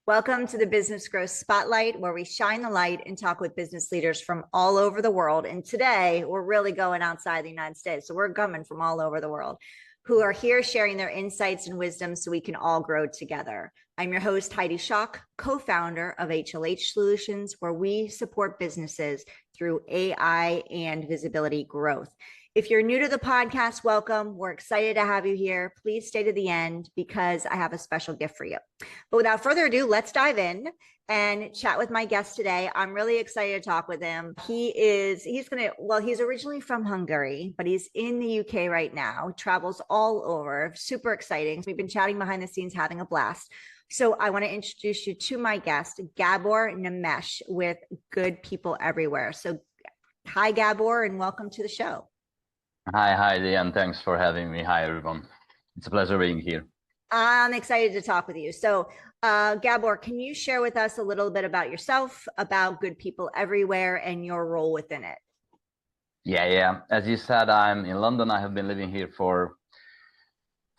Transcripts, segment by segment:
Welcome to the Business Growth Spotlight, where we shine the light and talk with business leaders from all over the world. And today we're really going outside the United States. So we're coming from all over the world who are here sharing their insights and wisdom so we can all grow together. I'm your host, Heidi Schalk, co-founder of HLH Solutions, where we support businesses through AI and visibility growth. If you're new to the podcast, welcome. We're excited to have you here. Please stay to the end because I have a special gift for you. But without further ado, let's dive in and chat with my guest today. I'm really excited to talk with him. He's originally from Hungary, but he's in the UK right now, travels all over, super exciting. We've been chatting behind the scenes, having a blast. So I want to introduce you to my guest, Gabor Nemes with Good People Everywhere. So hi, Gabor, and welcome to the show. Hi, Heidi, and thanks for having me. Hi, everyone. It's a pleasure being here. I'm excited to talk with you. So, Gabor, can you share with us a little bit about yourself, about Good People Everywhere, and your role within it? Yeah. As you said, I'm in London. I have been living here for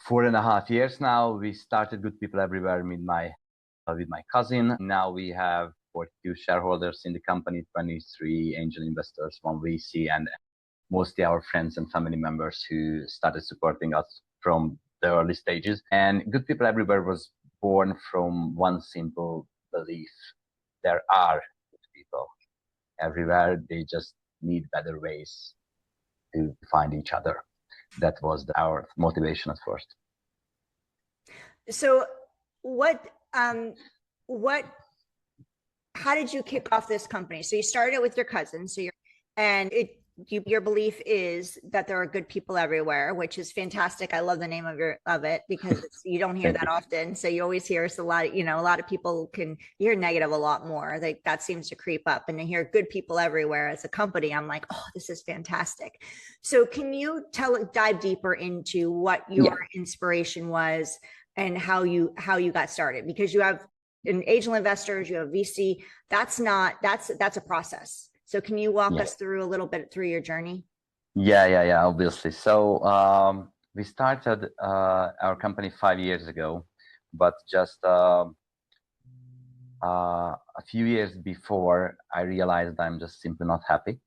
4.5 years now. We started Good People Everywhere with my cousin. Now we have 42 shareholders in the company, 23 angel investors, 1 VC, and mostly our friends and family members who started supporting us from the early stages. And Good People Everywhere was born from one simple belief. There are good people everywhere. They just need better ways to find each other. That was our motivation at first. So how did you kick off this company? So you started with your cousin, your belief is that there are good people everywhere, which is fantastic. I love the name of it because you don't hear that often. So you always hear a lot of people hear negative a lot more. That seems to creep up, and to hear good people everywhere as a company, I'm like, oh, this is fantastic. So can you dive deeper into what your inspiration was and how you got started? Because you have angel investors, you have VC. That's a process. So can you walk us through a little bit through your journey? Yeah, obviously. So we started our company 5 years ago, but just a few years before, I realized I'm just simply not happy.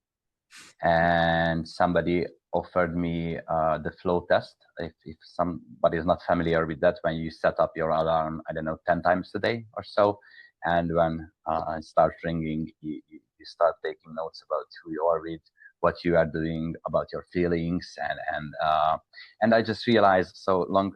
And somebody offered me the flow test. If somebody is not familiar with that, when you set up your alarm, 10 times a day or so, and when it starts ringing, you start taking notes about who you are with, what you are doing, about your feelings, and I just realized. So long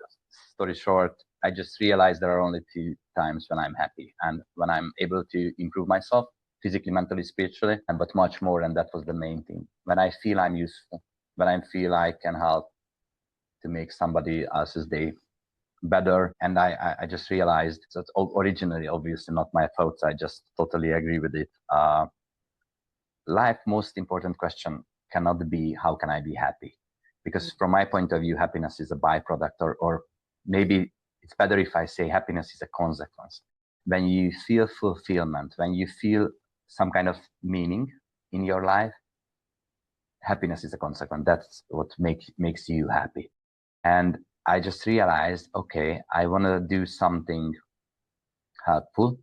story short, I just realized there are only 2 times when I'm happy, and when I'm able to improve myself physically, mentally, spiritually, but much more. And that was the main thing. When I feel I'm useful, when I feel I can help to make somebody else's day better. And I just realized that originally, obviously not my thoughts, I just totally agree with it. Life most important question cannot be how can I be happy, because from my point of view, happiness is a byproduct, or maybe it's better if I say happiness is a consequence. When you feel fulfillment, when you feel some kind of meaning in your life, happiness is a consequence. That's what makes you happy. And I just realized, okay, I want to do something helpful.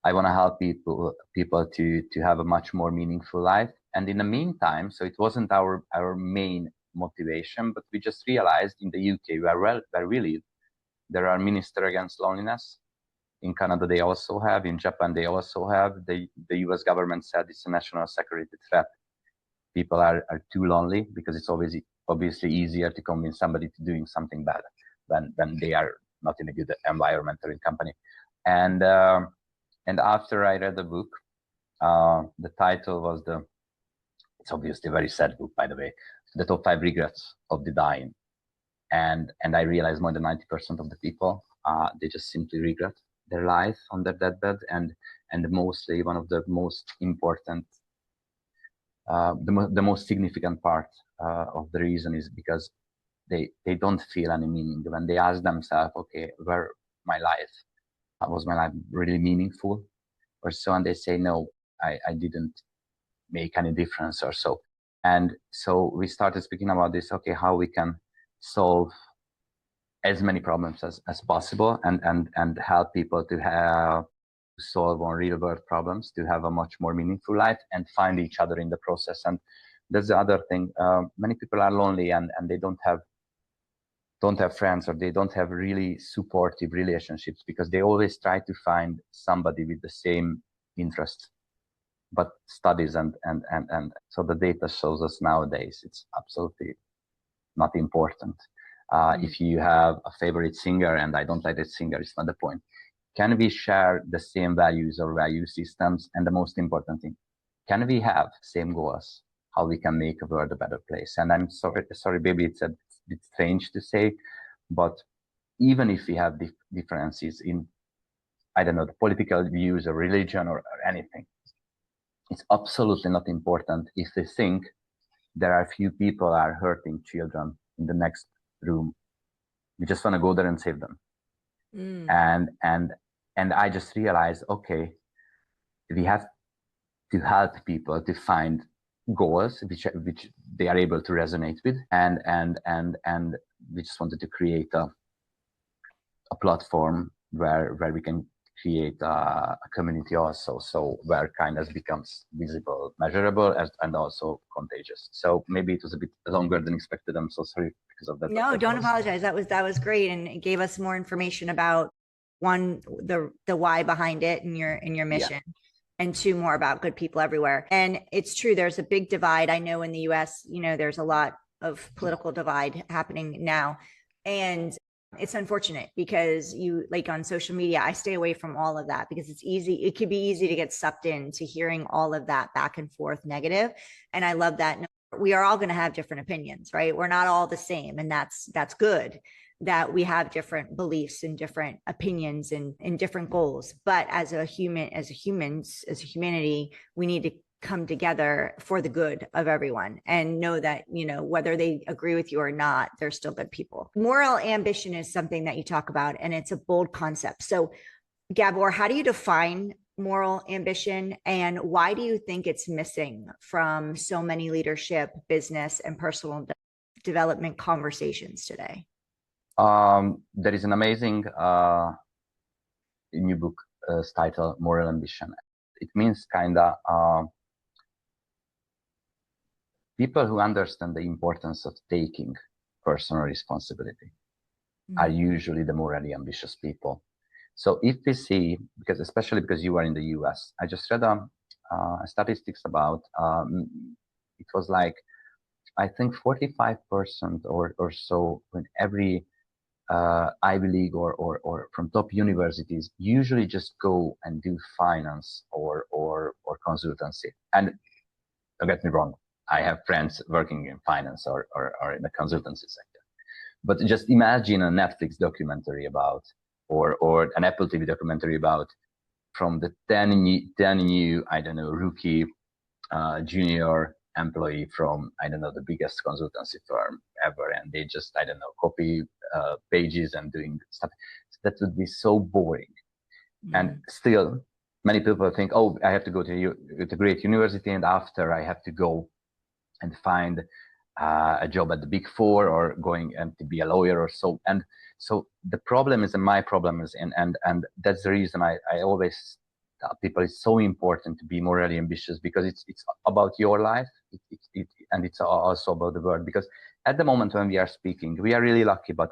I want to help people to have a much more meaningful life. And in the meantime, so it wasn't our main motivation, but we just realized in the UK, where we live, there are ministers against loneliness. In Canada, they also have. In Japan, they also have. The US government said it's a national security threat. People are too lonely because it's obviously easier to convince somebody to doing something bad when they are not in a good environment or in company. And after I read the book, the title was it's obviously a very sad book, by the way, The Top 5 Regrets of the Dying. And I realized more than 90% of the people, they just simply regret their life on their deathbed. And mostly one of the most important, the most significant part of the reason is because they don't feel any meaning. When they ask themselves, okay, was my life really meaningful or so? And they say, no, I didn't make any difference or so. And so we started speaking about this, okay, how we can solve as many problems as possible and help people to have solve on real world problems, to have a much more meaningful life and find each other in the process. And that's the other thing. Many people are lonely and they don't have friends, or they don't have really supportive relationships, because they always try to find somebody with the same interests. But studies and so the data shows us nowadays it's absolutely not important. If you have a favorite singer and I don't like that singer, it's not the point. Can we share the same values or value systems? And the most important thing, can we have same goals? How we can make a world a better place? And I'm sorry, baby, it's a bit strange to say, but even if we have differences in, I don't know, the political views or religion or anything, it's absolutely not important if they think there are few people are hurting children in the next room. We just want to go there and save them. And I just realized, okay, we have to help people to find goals which they are able to resonate with, and we just wanted to create a platform where we can create a community also, so where kindness becomes visible, measurable, and also contagious. So maybe it was a bit longer than expected. I'm so sorry because of that. No, don't apologize. That was great, and it gave us more information about the why behind it and your mission. Yeah. And two, more about good people everywhere. And it's true, there's a big divide. I know in the US, there's a lot of political divide happening now. And it's unfortunate because like on social media, I stay away from all of that because it could be easy to get sucked into hearing all of that back and forth negative. And I love that. We are all going to have different opinions, right? We're not all the same. And that's good, that we have different beliefs and different opinions and different goals. But as humanity, we need to come together for the good of everyone and know that, whether they agree with you or not, they're still good people. Moral ambition is something that you talk about, and it's a bold concept. So Gabor, how do you define moral ambition, and why do you think it's missing from so many leadership, business, and personal development conversations today? There is an amazing new book titled Moral Ambition. It means people who understand the importance of taking personal responsibility are usually the morally ambitious people. So if we see, especially because you are in the US, I just read statistics about, it was like, I think 45% or so in every Ivy League or from top universities usually just go and do finance or consultancy. And don't get me wrong, I have friends working in finance or in the consultancy sector. But just imagine a Netflix documentary about, or an Apple TV documentary about, from the 10 new, I don't know, rookie, junior employee from, I don't know, the biggest consultancy firm ever, and they just, I don't know, copy pages and doing stuff. So that would be so boring. And still, many people think, oh, I have to go to a great university, and after I have to go and find a job at the Big Four or going and to be a lawyer or so. And so the problem is, and my problem is, and that's the reason I always tell people it's so important to be morally ambitious, because it's about your life, and it's also about the world. Because at the moment when we are speaking, we are really lucky, but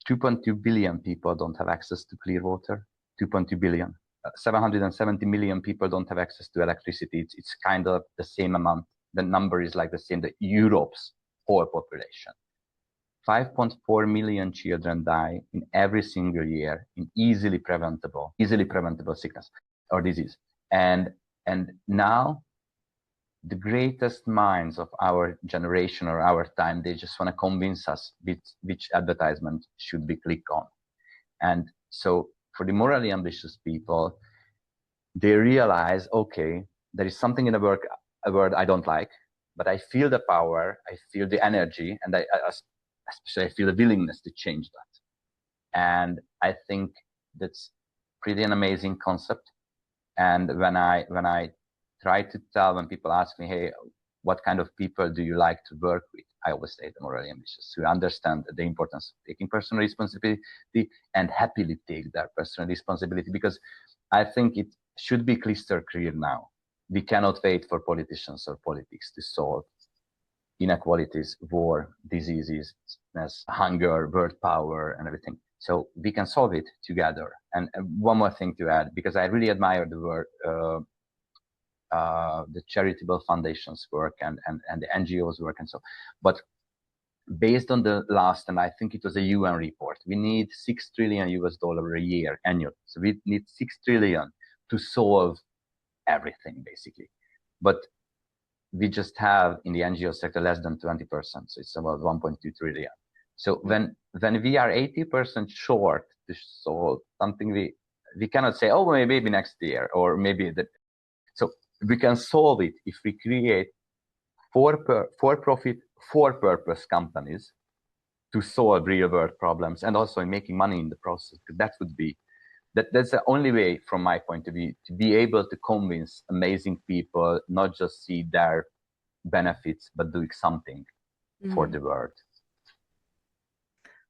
2.2 billion people don't have access to clear water. 2.2 billion. 770 million people don't have access to electricity. It's kind of the same amount. The number is like the same, the Europe's whole population. 5.4 million children die in every single year in easily preventable sickness or disease. And now the greatest minds of our generation or our time, they just want to convince us which advertisement should we click on. And so for the morally ambitious people, they realize, okay, there is something in the world I don't like, but I feel the power, I feel the energy, and especially I feel the willingness to change that. And I think that's pretty an amazing concept. And when I try to tell, when people ask me, hey, what kind of people do you like to work with? I always say the morally ambitious, who understand the importance of taking personal responsibility and happily take their personal responsibility, because I think it should be crystal clear now. We cannot wait for politicians or politics to solve inequalities, war, diseases, hunger, world power, and everything. So we can solve it together. And one more thing to add, because I really admire the work, the charitable foundations work and the NGOs work and so. But based on the last, and I think it was a UN report, we need $6 trillion a year annual. So we need 6 trillion to solve everything basically. But we just have in the NGO sector less than 20%. So it's about 1.2 trillion. So when we are 80% short to solve something, we cannot say, oh, maybe next year, or maybe that. So we can solve it if we create for-profit, for-purpose companies to solve real-world problems, and also in making money in the process. That would be that's the only way, from my point of view, to be able to convince amazing people not just see their benefits, but doing something for the world.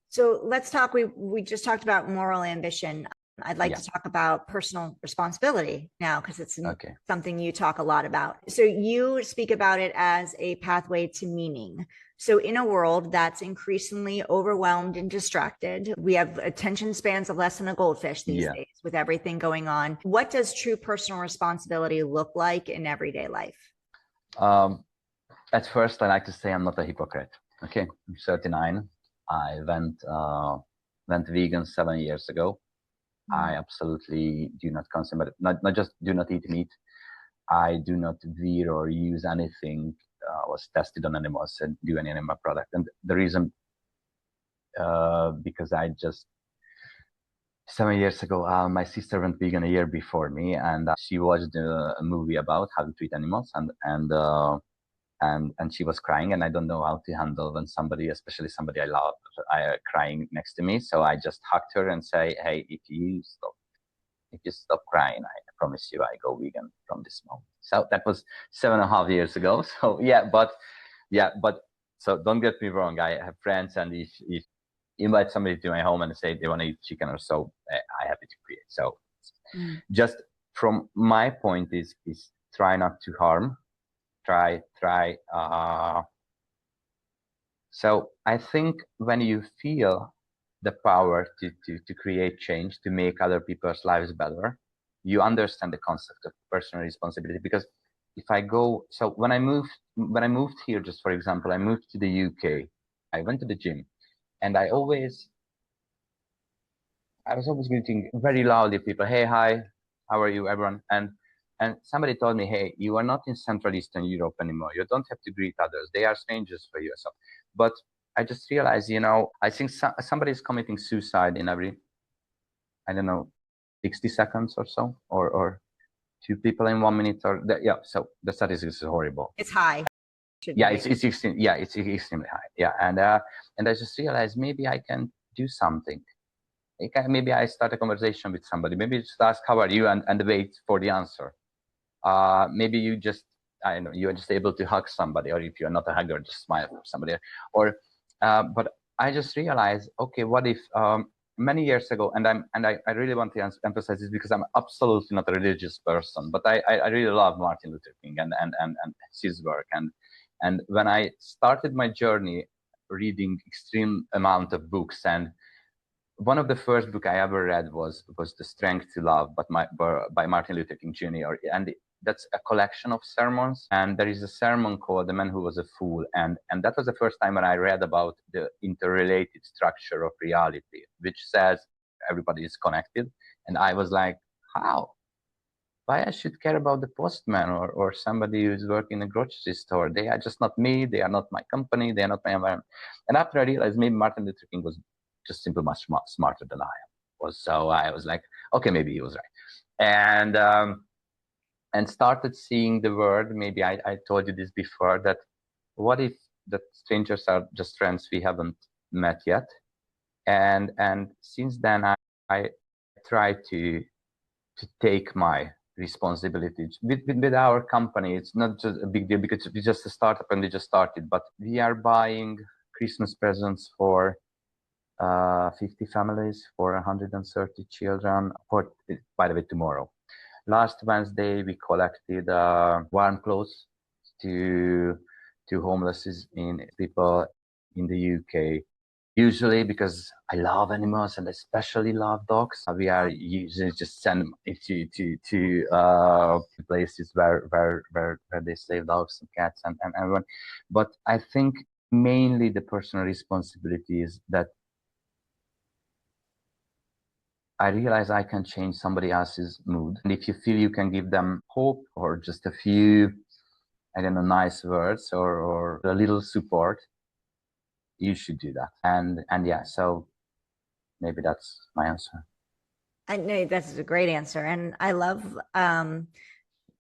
So let's talk. We just talked about moral ambition. I'd like to talk about personal responsibility now, because it's something you talk a lot about. So you speak about it as a pathway to meaning. So in a world that's increasingly overwhelmed and distracted, we have attention spans of less than a goldfish these days with everything going on. What does true personal responsibility look like in everyday life? At first, I like to say I'm not a hypocrite. Okay, I'm 39. I went vegan 7 years ago. I absolutely do not consume, but not just do not eat meat. I do not wear or use anything was tested on animals and do any animal product. And the reason, because I just 7 years ago, my sister went vegan a year before me, and she watched a movie about how to treat animals, and she was crying, and I don't know how to handle when somebody, especially somebody I love, crying next to me. So I just hugged her and say, hey, if you stop crying, I promise you I go vegan from this moment. So that was 7.5 years ago. So but so don't get me wrong. I have friends, and if invite somebody to my home and say they want to eat chicken or so, I happy to create. So just from my point is try not to harm. So I think when you feel the power to create change, to make other people's lives better, you understand the concept of personal responsibility. Because if I go, so when I moved here, just for example, I moved to the UK, I went to the gym, and I was always greeting very loudly people, hey, hi, how are you, everyone? And somebody told me, hey, you are not in Central Eastern Europe anymore. You don't have to greet others. They are strangers for you. So, but I just realized, I think somebody is committing suicide in every, I don't know, 60 seconds or so, or 2 people in 1 minute, or so the statistics is horrible. It's high. It's extremely high. Yeah, and I just realized maybe I can do something. Maybe I start a conversation with somebody. Maybe just ask, how are you, and wait for the answer. Maybe you just, I don't know, you're just able to hug somebody, or if you're not a hugger, just smile for somebody. Or, but I just realized, okay, what if many years ago, and I really want to emphasize this because I'm absolutely not a religious person, but I really love Martin Luther King and his work. And when I started my journey reading extreme amount of books, and one of the first book I ever read was The Strength to Love, by Martin Luther King Jr. And that's a collection of sermons. And there is a sermon called The Man Who Was a Fool. And that was the first time when I read about the interrelated structure of reality, which says everybody is connected. And I was like, how? Why I should care about the postman or somebody who's working in a grocery store? They are just not me. They are not my company. They are not my environment. And after I realized maybe Martin Luther King was just simply much smarter than I was. So I was like, okay, maybe he was right. And started seeing the world. Maybe I told you this before, that what if that strangers are just friends we haven't met yet? And since then I try to take my responsibility. With our company, it's not just a big deal because we just a startup and we just started, but we are buying Christmas presents for 50 families, for 130 children, for, by the way, tomorrow. Last Wednesday, we collected warm clothes to homeless in people in the UK. Usually, because I love animals and especially love dogs, we are usually just send them to places where they save dogs and cats and everyone. But I think mainly the personal responsibility is that I realize I can change somebody else's mood. And if you feel you can give them hope or just a few, I don't know, nice words or a little support, you should do that. And yeah, so maybe that's my answer. I know that's a great answer. And I love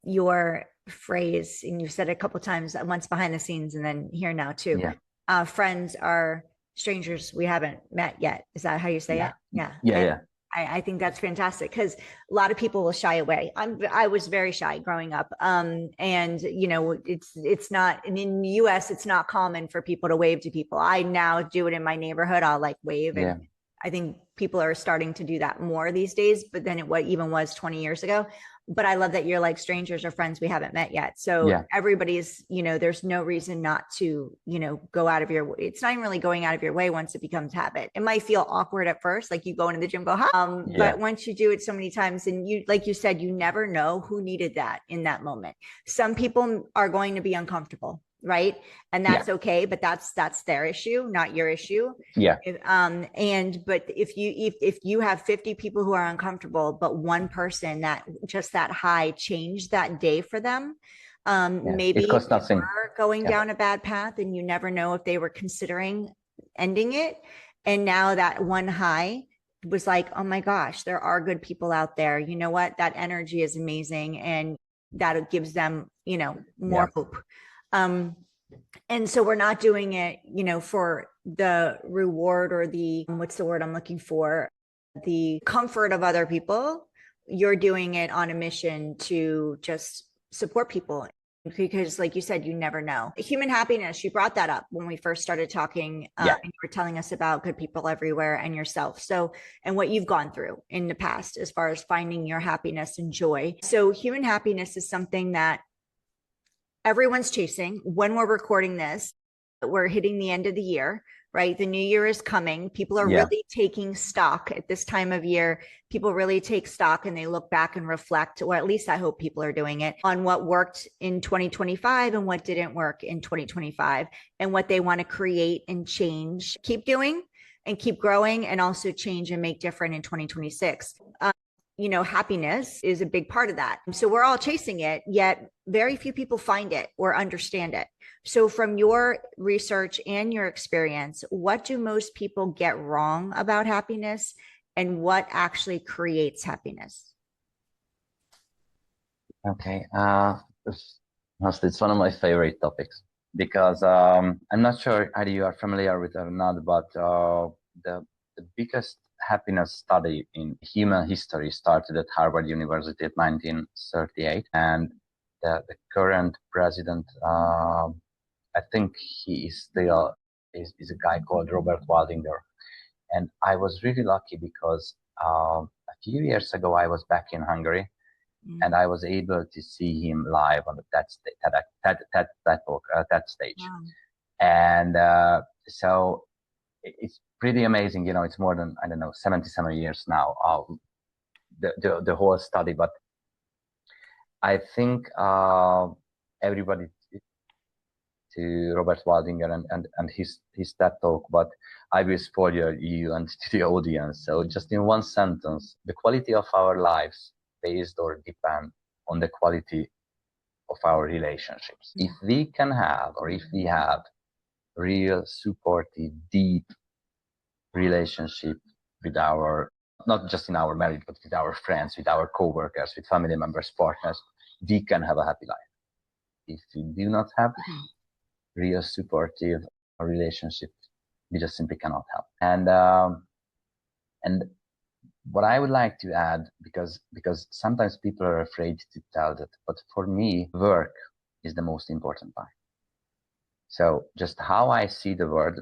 your phrase, and you've said it a couple times, once behind the scenes and then here now too. Yeah. Friends are strangers we haven't met yet. Is that how you say Yeah. it? Yeah. Yeah. I think that's fantastic because a lot of people will shy away. I was very shy growing up. And you know, it's not, and in the US, it's not common for people to wave to people. I now do it in my neighborhood. I'll like wave. And I think people are starting to do that more these days, but then it even was 20 years ago. But I love that you're like strangers or friends we haven't met yet. So everybody's, you know, there's no reason not to, you know, go out of your way. It's not even really going out of your way once it becomes habit. It might feel awkward at first, like you go into the gym, go, hi. But once you do it so many times, and you, like you said, you never know who needed that in that moment. Some people are going to be uncomfortable, right? And that's okay, but that's their issue, not your issue. But if you have 50 people who are uncomfortable, but one person that just that high changed that day for them, maybe it costs nothing. They're going down a bad path and you never know if they were considering ending it. And now that one high was like, oh my gosh, there are good people out there. You know what? That energy is amazing. And that gives them, you know, more hope. And so we're not doing it, you know, for the reward or the, what's the word I'm looking for? The comfort of other people. You're doing it on a mission to just support people because, like you said, you never know. Human happiness, you brought that up when we first started talking. And you were telling us about good people everywhere and yourself. So, and what you've gone through in the past as far as finding your happiness and joy. So human happiness is something that everyone's chasing. When we're recording this, we're hitting the end of the year, right? The new year is coming. People are really taking stock at this time of year. People really take stock and they look back and reflect, or at least I hope people are doing it, on what worked in 2025 and what didn't work in 2025 and what they want to create and change, keep doing and keep growing, and also change and make different in 2026. You know, happiness is a big part of that. So we're all chasing it, yet very few people find it or understand it. So from your research and your experience, what do most people get wrong about happiness and what actually creates happiness? Okay. Honestly, it's one of my favorite topics because I'm not sure, Heidi, you are familiar with it or not, but the biggest happiness study in human history started at Harvard University in 1938, and the current president, I think he is still is a guy called Robert Waldinger, and I was really lucky because a few years ago I was back in Hungary, and I was able to see him live on the TED stage, and so it's pretty amazing. You know, it's more than, I don't know, 77 years now of the whole study. But I think everybody to Robert Waldinger and his TED talk, but I will spoil you and to the audience. So just in one sentence, the quality of our lives based or depend on the quality of our relationships. If we can have, or if we have real supportive, deep relationship with our, not just in our marriage, but with our friends, with our co-workers, with family members, partners, we can have a happy life. If we do not have real supportive relationship, we just simply cannot help. And What I would like to add, because sometimes people are afraid to tell that, but for me, work is the most important part. So just how I see the world,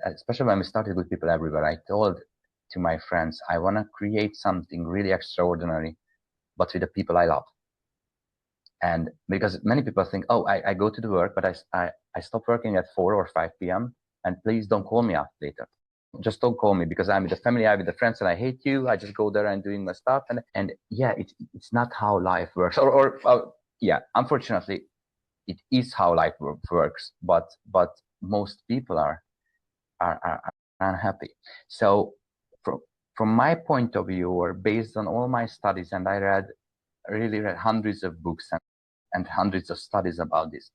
especially when we started with people everywhere, I told to my friends, I want to create something really extraordinary, but with the people I love. And because many people think, oh, I go to the work, but I stop working at 4 or 5 p.m. and please don't call me up later. Just don't call me because I'm with the family, I'm with the friends, and I hate you. I just go there and doing my stuff. And yeah, it's not how life works. Yeah, unfortunately, it is how life works. But most people are unhappy. So from my point of view, or based on all my studies, and I really read hundreds of books and hundreds of studies about this,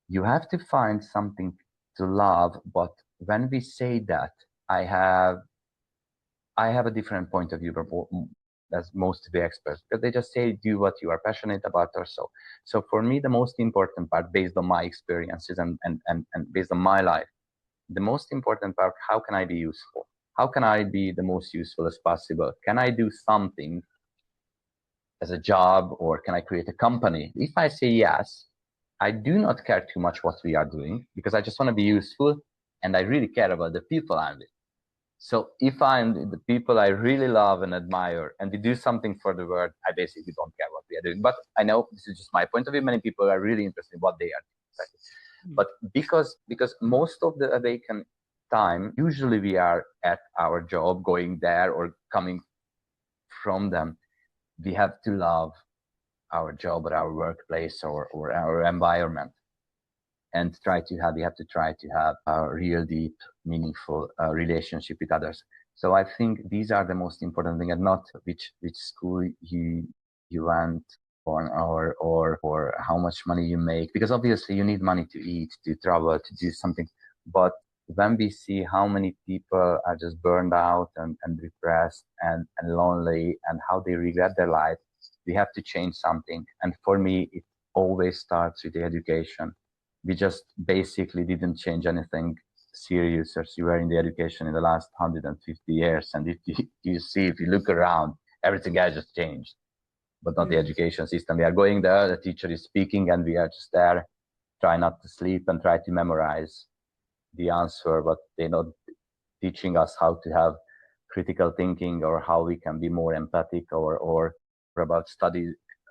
you have to find something to love. But when we say that, I have a different point of view as most of the experts, because they just say do what you are passionate about or so. So for me, the most important part, based on my experiences and based on my life, the most important part, how can I be useful? How can I be the most useful as possible? Can I do something as a job, or can I create a company? If I say yes, I do not care too much what we are doing, because I just want to be useful and I really care about the people I'm with. So if I'm the people I really love and admire and we do something for the world, I basically don't care what we are doing. But I know this is just my point of view. Many people are really interested in what they are doing. But because most of the awakened time, usually we are at our job, going there or coming from them. We have to love our job or our workplace or our environment, and we have to try to have a real deep, meaningful relationship with others. So I think these are the most important thing, and not which school you went on, or how much money you make, because obviously you need money to eat, to travel, to do something. But when we see how many people are just burned out and depressed and lonely, and how they regret their life, we have to change something. And for me, it always starts with the education. We just basically didn't change anything serious or severe in the education in the last 150 years. And if you look around, everything has just changed, but not the education system. We are going there, the teacher is speaking, and we are just there, try not to sleep and try to memorize the answer, but they're not teaching us how to have critical thinking, or how we can be more empathic, or about study,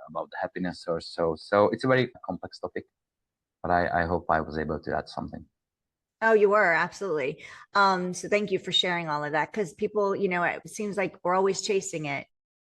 about happiness or so. So it's a very complex topic, but I hope I was able to add something. Oh, you were, absolutely. So thank you for sharing all of that, because people, it seems like we're always chasing it.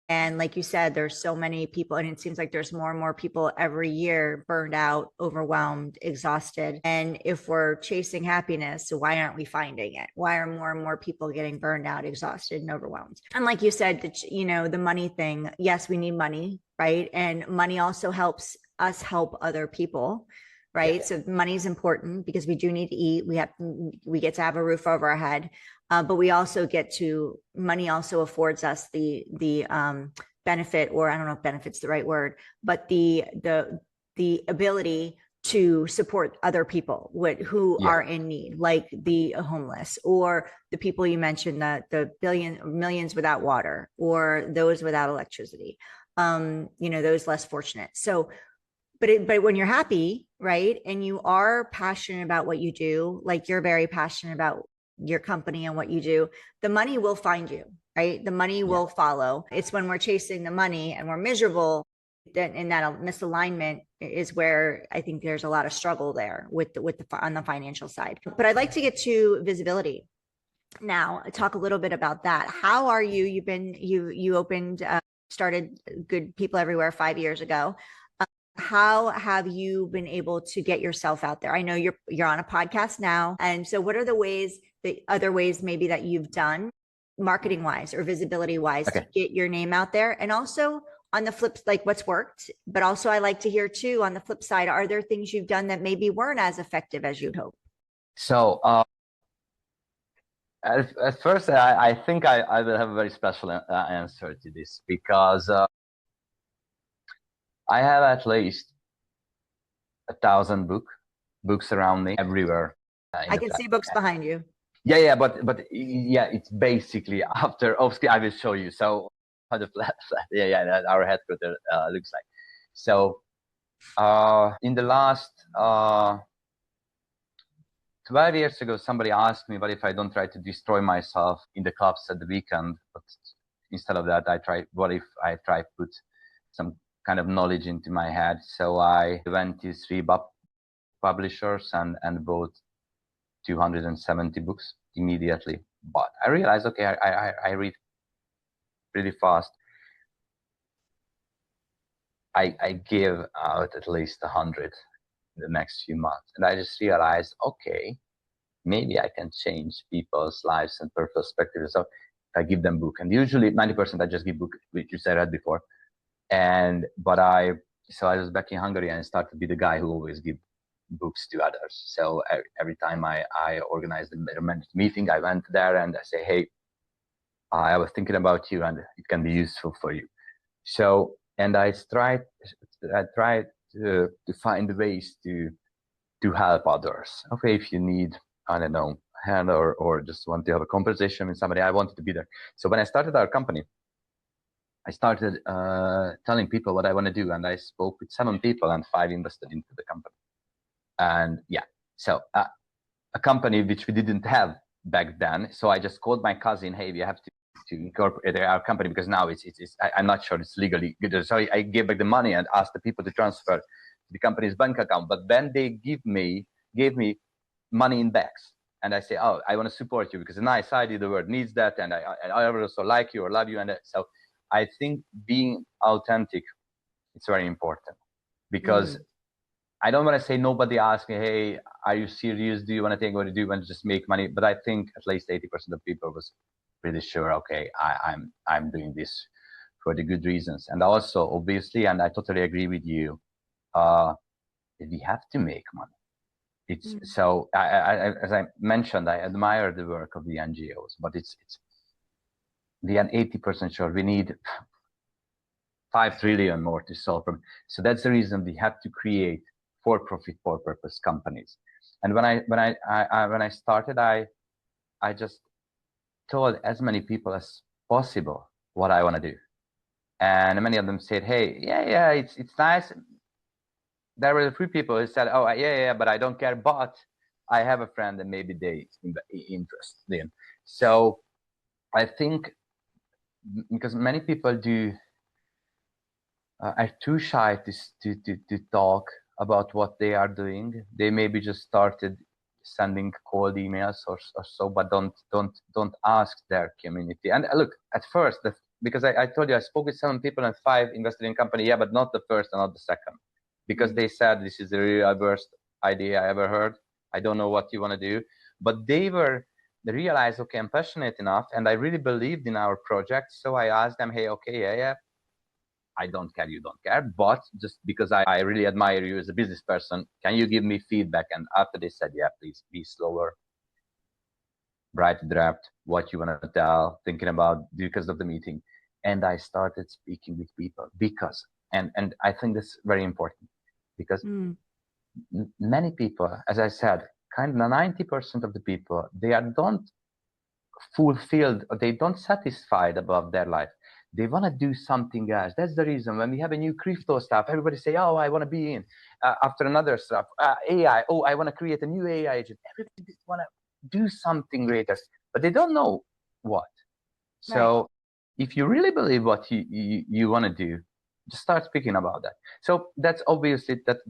And like you said, there's so many people, and it seems like there's more and more people every year burned out, overwhelmed, exhausted. And if we're chasing happiness, so why aren't we finding it? Why are more and more people getting burned out, exhausted, and overwhelmed? And like you said, the money thing, yes, we need money, right? And money also helps us help other people, right? Yeah. So money is important because we do need to eat. We get to have a roof over our head. But we also money also affords us the benefit, or I don't know if benefit's the right word, but the ability to support other people who are in need, like the homeless, or the people you mentioned, the millions without water, or those without electricity, those less fortunate. So, but when you're happy, right, and you are passionate about what you do, like you're very passionate about your company and what you do, the money will find you, right? The money will follow. It's when we're chasing the money and we're miserable, that in that misalignment is where I think there's a lot of struggle there on the financial side. But I'd like to get to visibility now. Talk a little bit about that. How are you? You opened, started Good People Everywhere 5 years ago. How have you been able to get yourself out there? I know you're on a podcast now. And so what are the other ways maybe that you've done marketing wise or visibility wise to get your name out there? And also on the flip, like what's worked, but also I like to hear too, on the flip side, are there things you've done that maybe weren't as effective as you'd hope? So at first, I think I will have a very special answer to this, because I have at least 1,000 books around me everywhere. I can see books behind you. Yeah, but yeah, it's basically after Ovsky. I will show you. So how the flat, yeah, that our headquarters looks like. So in the last 12 years ago, somebody asked me, what if I don't try to destroy myself in the clubs at the weekend? But instead of that, what if I try to put some kind of knowledge into my head? So I went to three publishers and bought 270 books immediately. But I realized, okay, I read pretty fast. I give out at least 100 in the next few months. And I just realized, okay, maybe I can change people's lives and perspectives. So if I give them book, and usually 90% I just give book, which you said before. So I was back in Hungary and started to be the guy who always give books to others. So every time I organized a meeting, I went there and I say, hey, I was thinking about you and it can be useful for you. So, and I tried to find ways to help others. Okay, if you need, I don't know, hand or just want to have a conversation with somebody, I wanted to be there. So when I started our company, I started telling people what I want to do, and I spoke with 7 people, and 5 invested into the company. And yeah, so a company which we didn't have back then. So I just called my cousin, hey, we have to incorporate our company because now I'm not sure it's legally good. So I gave back the money and asked the people to transfer the company's bank account. But then they gave me money in bags. And I say, oh, I want to support you because a nice idea, the world needs that. And I also like you or love you. And so I think being authentic, it's very important because I don't want to say nobody asked me, hey, are you serious? Do you want to take what you do? You want to just make money? But I think at least 80% of people was pretty sure, okay, I'm doing this for the good reasons. And also, obviously, and I totally agree with you, we have to make money. It's so as I mentioned, I admire the work of the NGOs, but we are 80% sure we need 5 trillion more to solve them. So that's the reason we have to create for-profit, for-purpose companies. And when I started, I just told as many people as possible what I want to do, and many of them said, "Hey, yeah, it's nice." There were a few people who said, "Oh, yeah, but I don't care." But I have a friend, and maybe they interested in. So I think because many people are too shy to talk about what they are doing. They maybe just started sending cold emails or so, but don't ask their community. And look, at first, because I told you I spoke with 7 people and 5 invested in company, yeah, but not the first and not the second, because they said this is the really worst idea I ever heard. I don't know what you want to do, but they realized, okay, I'm passionate enough, and I really believed in our project. So I asked them, hey, okay, yeah. I don't care, you don't care, but just because I really admire you as a business person, can you give me feedback? And after they said, yeah, please be slower, write a draft, what you want to tell, thinking about because of the meeting. And I started speaking with people because, and I think that's very important because many people, as I said, kind of 90% of the people, they are don't fulfilled or they don't satisfied about their life. They want to do something else. That's the reason when we have a new crypto stuff, everybody say, oh, I want to be in. After another stuff, AI, oh, I want to create a new AI agent. Everybody want to do something greater, but they don't know what. Right. So if you really believe what you want to do, just start speaking about that. So that's obviously that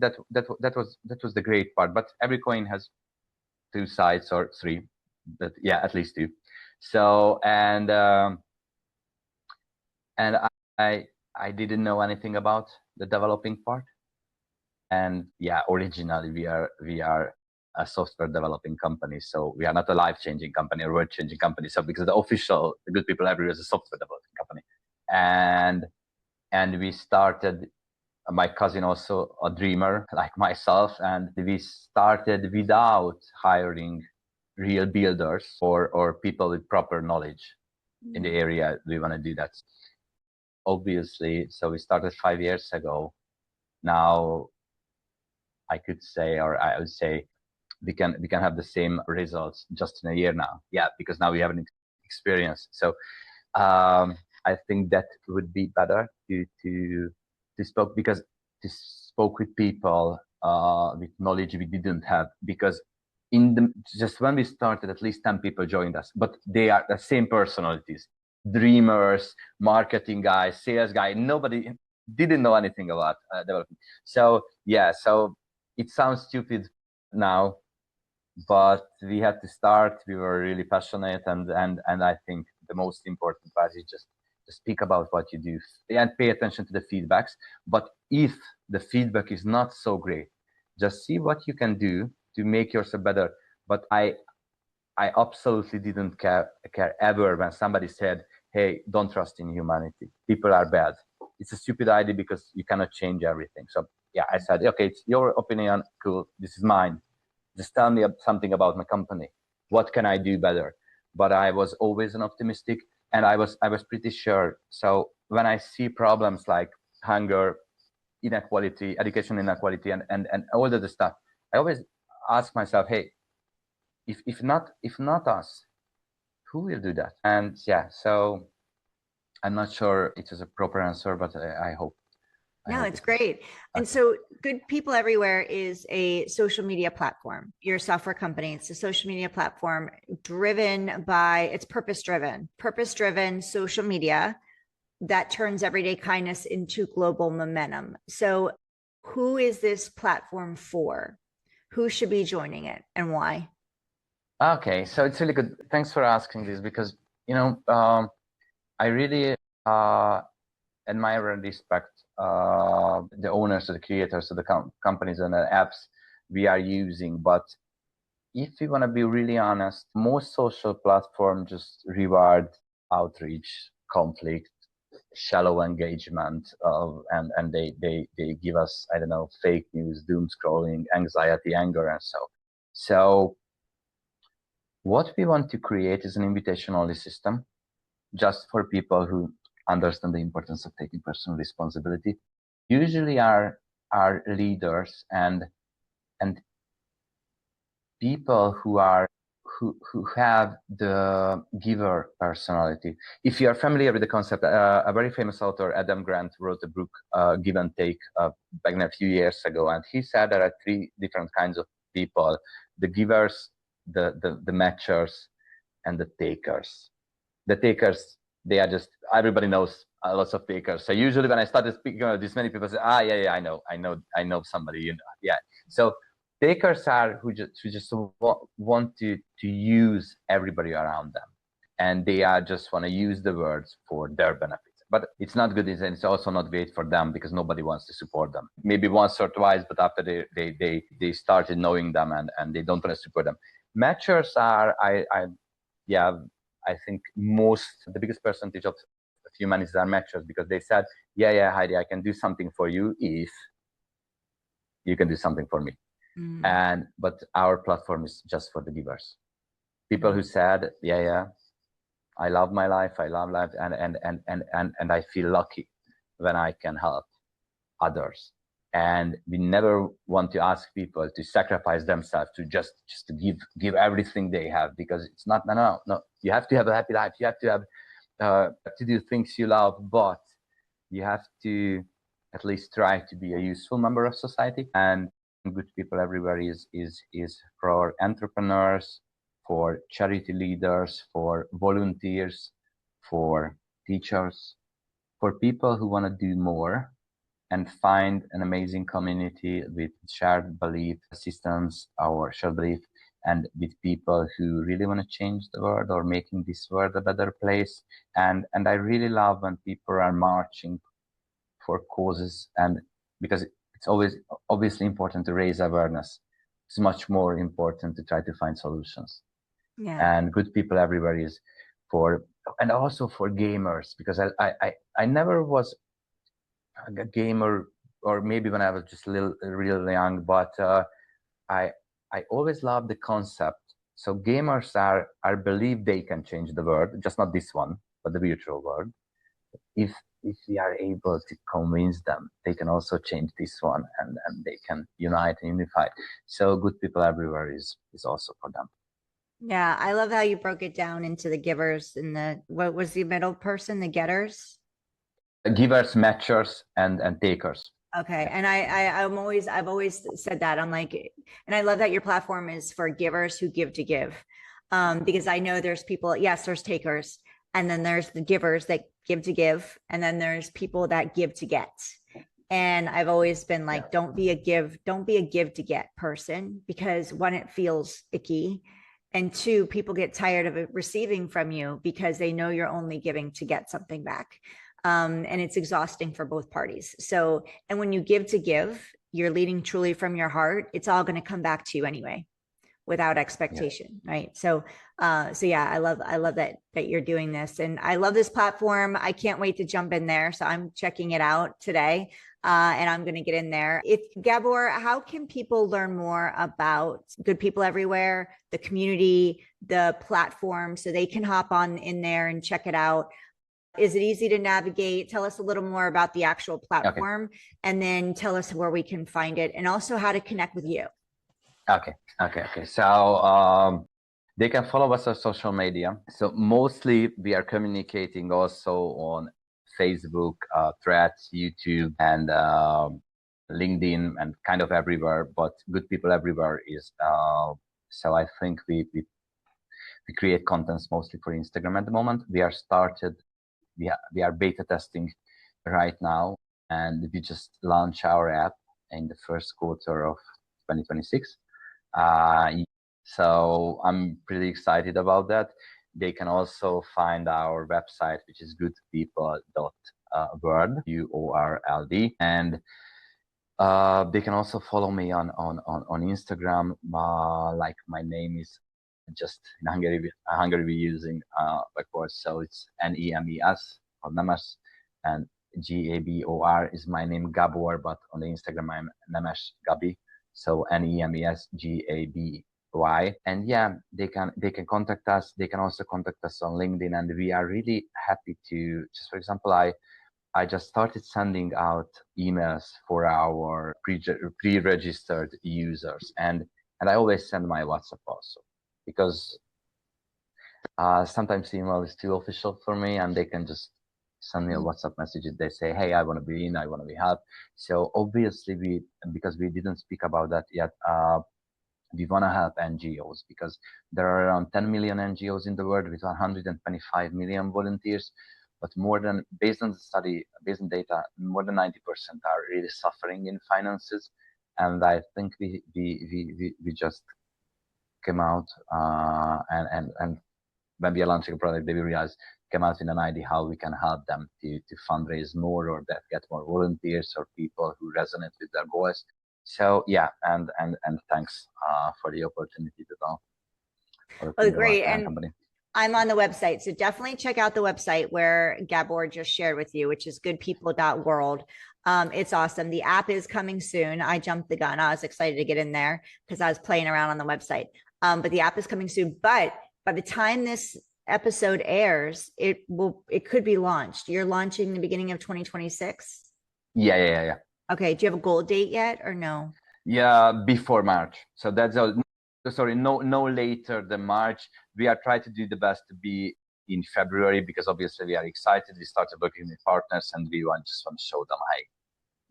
was the great part. But every coin has 2 sides or 3, but yeah, at least 2. So and I didn't know anything about the developing part. And yeah, originally we are a software developing company, so we are not a life-changing company or world-changing company. So because the good people everywhere is a software developing company, and we started. My cousin also a dreamer like myself, and we started without hiring real builders or people with proper knowledge in the area we want to do that. Obviously, so we started 5 years ago. Now I could say, or I would say we can have the same results just in a year now. Yeah, because now we have an experience. So I think that would be better to spoke, because to spoke with people with knowledge we didn't have, because just when we started, at least 10 people joined us, but they are the same personalities, dreamers, marketing guys, sales guy. Nobody didn't know anything about development. So yeah, so it sounds stupid now, but we had to start. We were really passionate, and I think the most important part is just to speak about what you do and pay attention to the feedbacks. But if the feedback is not so great, just see what you can do to make yourself better. But I absolutely didn't care ever when somebody said, hey, don't trust in humanity, people are bad. It's a stupid idea because you cannot change everything. So yeah, I said, okay, it's your opinion, cool, this is mine. Just tell me something about my company. What can I do better? But I was always an optimistic, and I was pretty sure. So when I see problems like hunger, inequality, education inequality, and all of the stuff, I always ask myself, hey, if not us, who will do that? And yeah, so I'm not sure it is a proper answer, but I hope. No, it's great. And so Good People Everywhere is a social media platform. You're a software company. It's a social media platform driven by, it's purpose-driven social media that turns everyday kindness into global momentum. So who is this platform for? Who should be joining it and why? Okay, so it's really good. Thanks for asking this, because, I really admire and respect the owners, the creators of the companies and the apps we are using. But if we want to be really honest, most social platforms just reward outreach, conflict, shallow engagement, and they give us, I don't know, fake news, doom scrolling, anxiety, anger, and so. So what we want to create is an invitation-only system, just for people who understand the importance of taking personal responsibility. Usually are leaders and people who have the giver personality. If you are familiar with the concept, a very famous author, Adam Grant, wrote a book, Give and Take, back a few years ago, and he said there are 3 different kinds of people: the givers, the matchers, and the takers. The takers, they are just, everybody knows lots of takers. So usually when I started speaking about this, many people say, yeah, I know somebody, yeah. So takers are who just want to use everybody around them, and they are just want to use the words for their benefit. But it's not good, and it's also not great for them, because nobody wants to support them. Maybe once or twice, but after they started knowing them, and they don't want to support them. Matchers are, I think the biggest percentage of humanities are matchers, because they said, yeah, Heidi, I can do something for you if you can do something for me. But our platform is just for the givers. People who said, yeah, I love my life, I love life, and I feel lucky when I can help others. And we never want to ask people to sacrifice themselves to just to give everything they have, because it's not, no. You have to have a happy life. You have to have to do things you love, but you have to at least try to be a useful member of society. And Good People Everywhere is for entrepreneurs, for charity leaders, for volunteers, for teachers, for people who want to do more and find an amazing community with shared belief systems, or shared belief, and with people who really want to change the world or making this world a better place. And I really love when people are marching for causes, and because it's always obviously important to raise awareness. It's much more important to try to find solutions. Yeah. And Good People Everywhere is for, and also for gamers, because I never was a gamer, or maybe when I was just really young, but I always loved the concept. So gamers are believe they can change the world, just not this one, but the virtual world. If if we are able to convince them, they can also change this one, and they can unite and unify. So good people everywhere is also for them. Yeah, I love how you broke it down into the givers and what was the middle person, the getters? Givers, matchers, and takers. Okay. And I've always said that. I'm like, and I love that your platform is for givers who give to give. Because I know there's people, yes, there's takers, and then there's the givers that give to give, and then there's people that give to get. And I've always been like, don't be a give to get person, because one, it feels icky. And two, people get tired of it receiving from you because they know you're only giving to get something back. And it's exhausting for both parties. So, and when you give to give, you're leading truly from your heart. It's all going to come back to you anyway, without expectation, right? So yeah, I love that you're doing this, and I love this platform. I can't wait to jump in there. So I'm checking it out today, and I'm going to get in there. If Gabor, how can people learn more about Good People Everywhere, the community, the platform, so they can hop on in there and check it out? Is it easy to navigate? Tell us a little more about the actual platform, and then tell us where we can find it, and also how to connect with you. Okay. So they can follow us on social media. So mostly we are communicating also on Facebook, Threads, YouTube, and LinkedIn, and kind of everywhere. But Good People Everywhere is so I think we create contents mostly for Instagram at the moment. We are beta testing right now, and we just launched our app in the first quarter of 2026. So I'm pretty excited about that. They can also find our website, which is goodpeople.world, WORLD, and they can also follow me on Instagram. Like my name is just in Hungary we're using backwards, so it's Nemes or Nemes, and Gabor is my name, Gabor, but on the Instagram I'm Nemes Gabi. So NEMESGABY. And yeah, they can contact us. They can also contact us on LinkedIn, and we are really happy to, just for example, I just started sending out emails for our pre-registered users, and I always send my WhatsApp also, because sometimes email is too official for me, and they can just send me a WhatsApp message. They say, hey, I want to be in, I want to be helped. So obviously because we didn't speak about that yet, we want to help NGOs, because there are around 10 million NGOs in the world with 125 million volunteers. But based on the study, based on data, more than 90% are really suffering in finances. And I think we just came out and when we are launching a product, they will came out with an idea how we can help them to fundraise more, or that get more volunteers or people who resonate with their goals. So yeah, and thanks for the opportunity to talk. Oh, great. And company. I'm on the website, so definitely check out the website where Gabor just shared with you, which is goodpeople.world. It's awesome. The app is coming soon. I jumped the gun. I was excited to get in there because I was playing around on the website. But the app is coming soon. But by the time this episode airs, it could be launched. You're launching the beginning of 2026? Yeah. Okay. Do you have a goal date yet, or no? Yeah, before March. So that's all. Sorry, no later than March. We are trying to do the best to be in February, because obviously we are excited. We started working with partners, and we just want to show them, hey,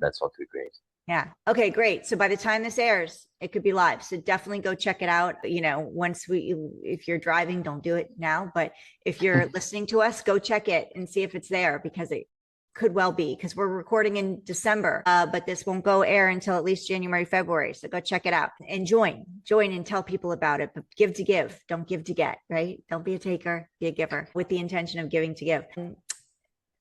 that's what we create. Yeah. Okay, great. So by the time this airs, it could be live. So definitely go check it out. If you're driving, don't do it now. But if you're listening to us, go check it and see if it's there, because it could well be, because we're recording in December, but this won't go air until at least January, February. So go check it out and join and tell people about it. But give to give, don't give to get, right? Don't be a taker, be a giver, with the intention of giving to give.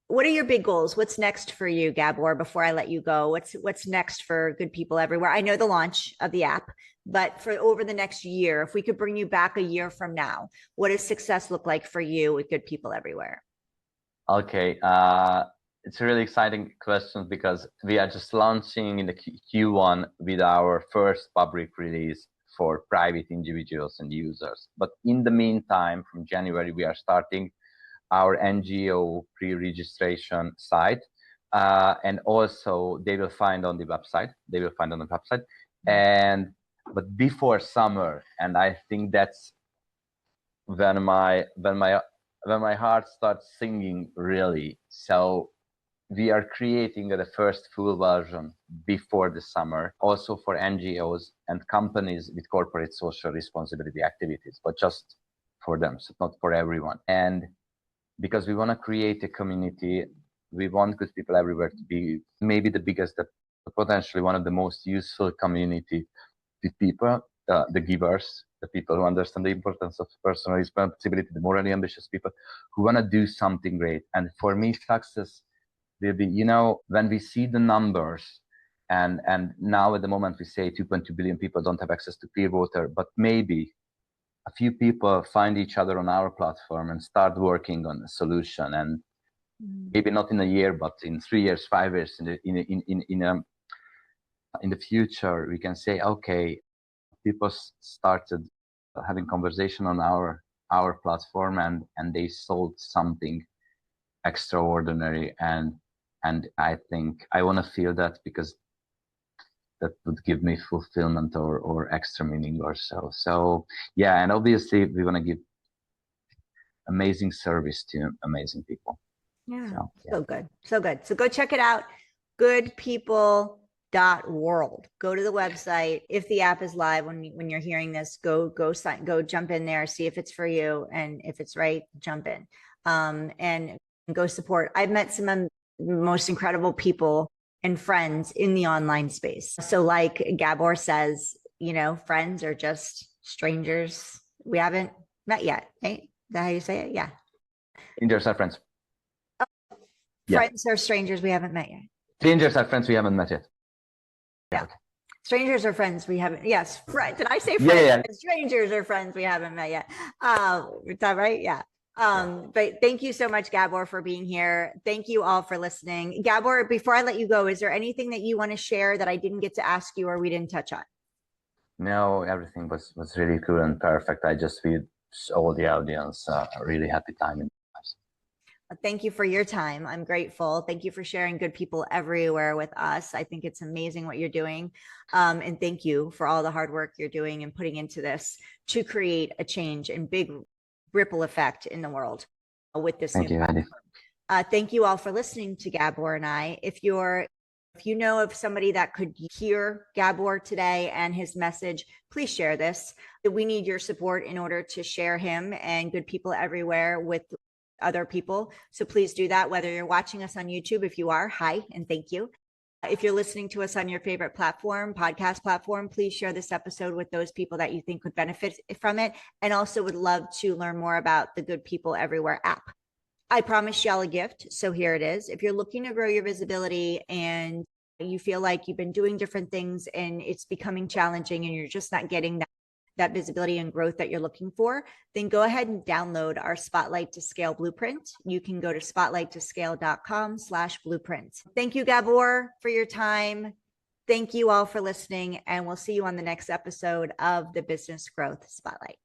What are your big goals? What's next for you, Gabor, before I let you go? What's next for Good People Everywhere? I know the launch of the app, but for over the next year, if we could bring you back a year from now, what does success look like for you with Good People Everywhere? Okay. It's a really exciting question, because we are just launching in the Q1 with our first public release for private individuals and users. But in the meantime, from January, we are starting our NGO pre-registration site. And also they will find on the website. But before summer, and I think that's when my heart starts singing, really. So we are creating the first full version before the summer, also for NGOs and companies with corporate social responsibility activities, but just for them, so not for everyone. And because we want to create a community, we want good people everywhere to be maybe the biggest, potentially one of the most useful community with people, the givers, the people who understand the importance of personal responsibility, the morally ambitious people who want to do something great. And for me, success will be, when we see the numbers, and now at the moment we say 2.2 billion people don't have access to pure water, but maybe a few people find each other on our platform and start working on a solution, and maybe not in a year, but in 3 years, 5 years, in the future, we can say, okay, people started having conversation on our platform, and they sold something extraordinary, and I think I want to feel that, because that would give me fulfillment or extra meaning or so. So yeah, and obviously we want to give amazing service to amazing people. Yeah, so good. So good. So go check it out. Goodpeople.world. Go to the website. If the app is live when you're hearing this, go jump in there, see if it's for you, and if it's right, jump in. And go support. I've met some of the most incredible people and friends in the online space. So like Gabor says, friends are just strangers we haven't met yet, right? Is that how you say it? Yeah. Strangers are friends. Friends are strangers we haven't met yet. Strangers are friends we haven't met yet. Yeah. Okay. Strangers are friends we haven't. Yes. Right. Did I say friends? Yeah. Strangers are friends we haven't met yet. Is that right? Yeah. But thank you so much, Gabor, for being here. Thank you all for listening. Gabor, before I let you go, is there anything that you want to share that I didn't get to ask you or we didn't touch on? No, everything was really cool and perfect. I just wish all the audience a really happy time. Thank you for your time. I'm grateful. Thank you for sharing good people everywhere with us. I think it's amazing what you're doing. And thank you for all the hard work you're doing and putting into this to create a change and big ripple effect in the world with this. Thank you, Heidi. Thank you all for listening to Gabor and I. If you know of somebody that could hear Gabor today and his message, please share this. We need your support in order to share him and good people everywhere with other people. So please do that, whether you're watching us on YouTube. If you are, hi, and thank you. If you're listening to us on your favorite podcast platform, please share this episode with those people that you think would benefit from it, and also would love to learn more about the Good People Everywhere app. I promised y'all a gift, so here it is. If you're looking to grow your visibility and you feel like you've been doing different things and it's becoming challenging and you're just not getting that visibility and growth that you're looking for, then go ahead and download our Spotlight to Scale blueprint. You can go to spotlighttoscale.com/blueprint. Thank you, Gabor, for your time. Thank you all for listening, and we'll see you on the next episode of the Business Growth Spotlight.